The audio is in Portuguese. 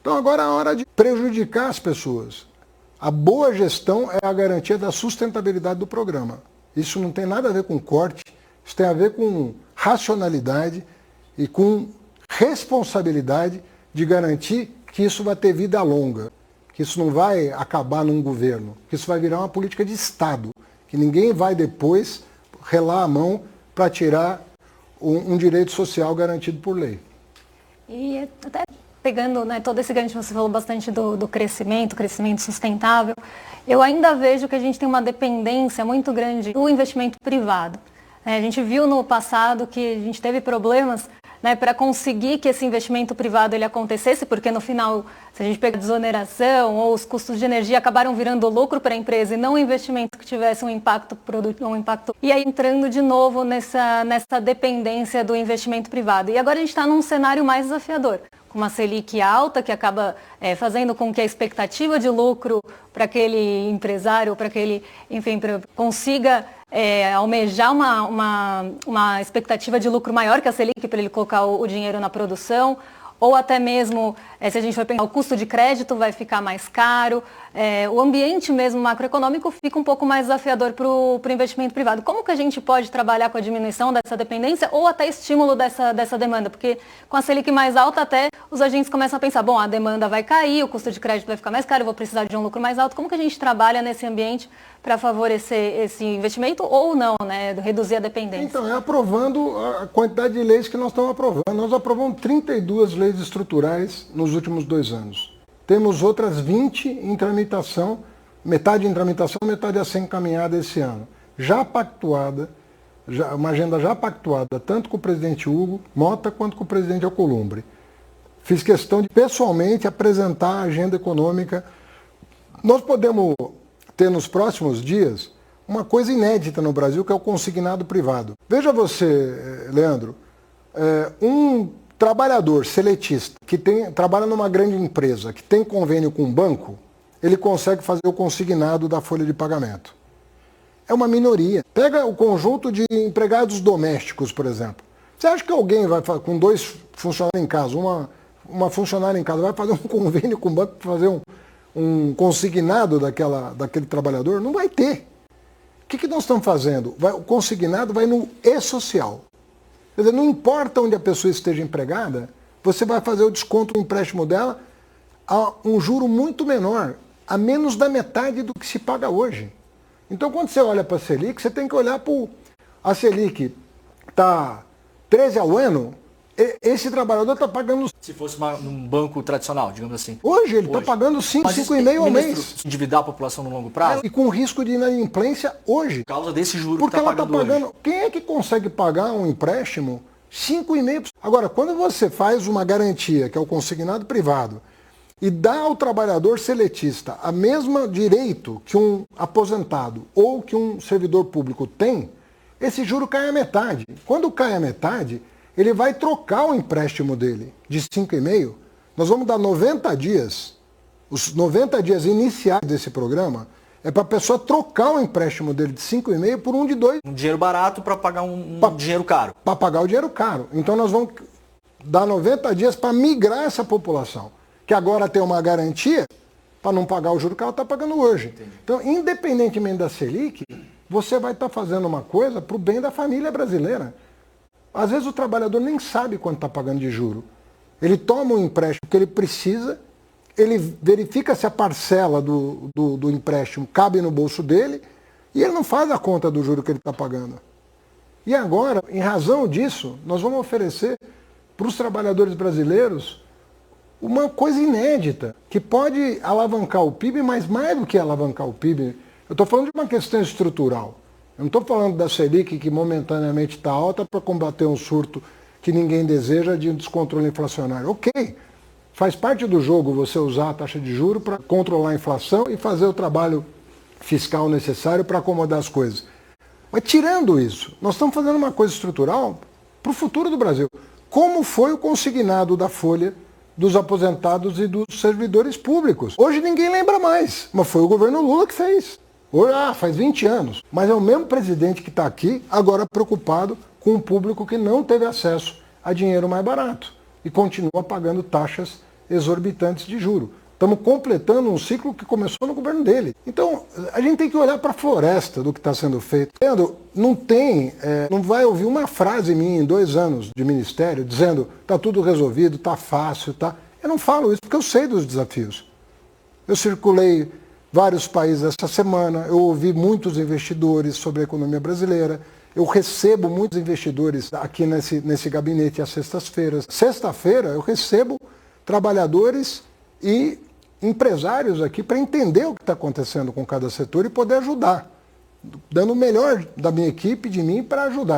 Então agora é a hora de prejudicar as pessoas. A boa gestão é a garantia da sustentabilidade do programa. Isso não tem nada a ver com corte, isso tem a ver com racionalidade e com responsabilidade de garantir que isso vai ter vida longa, que isso não vai acabar num governo, que isso vai virar uma política de Estado, que ninguém vai depois relar a mão para tirar um direito social garantido por lei. E até pegando, né, todo esse gancho, você falou bastante do crescimento sustentável, eu ainda vejo que a gente tem uma dependência muito grande do investimento privado. A gente viu no passado que a gente teve problemas, né, para conseguir que esse investimento privado ele acontecesse, porque no final, se a gente pegar a desoneração ou os custos de energia acabaram virando lucro para a empresa e não um investimento que tivesse um impacto produtivo, e aí entrando de novo nessa dependência do investimento privado. E agora a gente está num cenário mais desafiador, com uma Selic alta que acaba fazendo com que a expectativa de lucro para aquele empresário, para aquele, enfim, consiga almejar uma expectativa de lucro maior que a Selic para ele colocar o dinheiro na produção, ou até mesmo, se a gente for pensar, o custo de crédito vai ficar mais caro, o ambiente mesmo macroeconômico fica um pouco mais desafiador para o investimento privado. Como que a gente pode trabalhar com a diminuição dessa dependência ou até estímulo dessa demanda? Porque com a Selic mais alta até os agentes começam a pensar, bom, a demanda vai cair, o custo de crédito vai ficar mais caro, eu vou precisar de um lucro mais alto. Como que a gente trabalha nesse ambiente para favorecer esse investimento ou não, né, reduzir a dependência? Então, é aprovando a quantidade de leis que nós estamos aprovando. Nós aprovamos 32 leis estruturais nos últimos 2 anos. Temos outras 20 em tramitação, metade em tramitação, metade a ser encaminhada esse ano. Já pactuada, uma agenda já pactuada, tanto com o presidente Hugo Mota quanto com o presidente Alcolumbre. Fiz questão de pessoalmente apresentar a agenda econômica. Nós podemos ter nos próximos dias uma coisa inédita no Brasil, que é o consignado privado. Veja você, Leandro, um trabalhador seletista que trabalha numa grande empresa, que tem convênio com um banco, ele consegue fazer o consignado da folha de pagamento. É uma minoria. Pega o conjunto de empregados domésticos, por exemplo. Você acha que alguém vai com 2 funcionários em casa, uma funcionária em casa, vai fazer um convênio com o banco para fazer um consignado daquele trabalhador? Não vai ter. O que nós estamos fazendo? O consignado vai no e-social. Quer dizer, não importa onde a pessoa esteja empregada, você vai fazer o desconto do empréstimo dela a um juro muito menor, a menos da metade do que se paga hoje. Então, quando você olha para a Selic, você tem que olhar para a Selic está 13 ao ano, esse trabalhador está pagando... Se fosse num banco tradicional, digamos assim. Hoje ele está pagando 5,5 ao mês. Endividar a população no longo prazo? E com risco de inadimplência hoje. Por causa desse juro porque que está pagando ela está pagando hoje. Quem é que consegue pagar um empréstimo 5,5%? Agora, quando você faz uma garantia, que é o consignado privado, e dá ao trabalhador seletista a mesma direito que um aposentado ou que um servidor público tem, esse juro cai à metade. Quando cai à metade, ele vai trocar o empréstimo dele de 5,5%. Nós vamos dar 90 dias, os 90 dias iniciais desse programa, é para a pessoa trocar o empréstimo dele de 5,5% por um de 2. Um dinheiro barato para pagar um dinheiro caro. Para pagar o dinheiro caro. Então nós vamos dar 90 dias para migrar essa população, que agora tem uma garantia para não pagar o juro que ela está pagando hoje. Entendi. Então, independentemente da Selic, você vai estar fazendo uma coisa para o bem da família brasileira. Às vezes o trabalhador nem sabe quanto está pagando de juro. Ele toma um empréstimo que ele precisa, ele verifica se a parcela do empréstimo cabe no bolso dele e ele não faz a conta do juro que ele está pagando. E agora, em razão disso, nós vamos oferecer para os trabalhadores brasileiros uma coisa inédita, que pode alavancar o PIB, mas mais do que alavancar o PIB, eu estou falando de uma questão estrutural. Eu não estou falando da Selic, que momentaneamente está alta para combater um surto que ninguém deseja de um descontrole inflacionário. Ok, faz parte do jogo você usar a taxa de juros para controlar a inflação e fazer o trabalho fiscal necessário para acomodar as coisas. Mas tirando isso, nós estamos fazendo uma coisa estrutural para o futuro do Brasil. Como foi o consignado da folha dos aposentados e dos servidores públicos? Hoje ninguém lembra mais, mas foi o governo Lula que fez. Faz 20 anos. Mas é o mesmo presidente que está aqui, agora preocupado com um público que não teve acesso a dinheiro mais barato e continua pagando taxas exorbitantes de juros. Estamos completando um ciclo que começou no governo dele. Então, a gente tem que olhar para a floresta do que está sendo feito. Não vai ouvir uma frase minha em 2 anos de ministério dizendo está tudo resolvido, está fácil, tá. Eu não falo isso porque eu sei dos desafios. Eu circulei vários países essa semana, eu ouvi muitos investidores sobre a economia brasileira, eu recebo muitos investidores aqui nesse gabinete às sextas-feiras. Sexta-feira eu recebo trabalhadores e empresários aqui para entender o que está acontecendo com cada setor e poder ajudar, dando o melhor da minha equipe, de mim, para ajudar.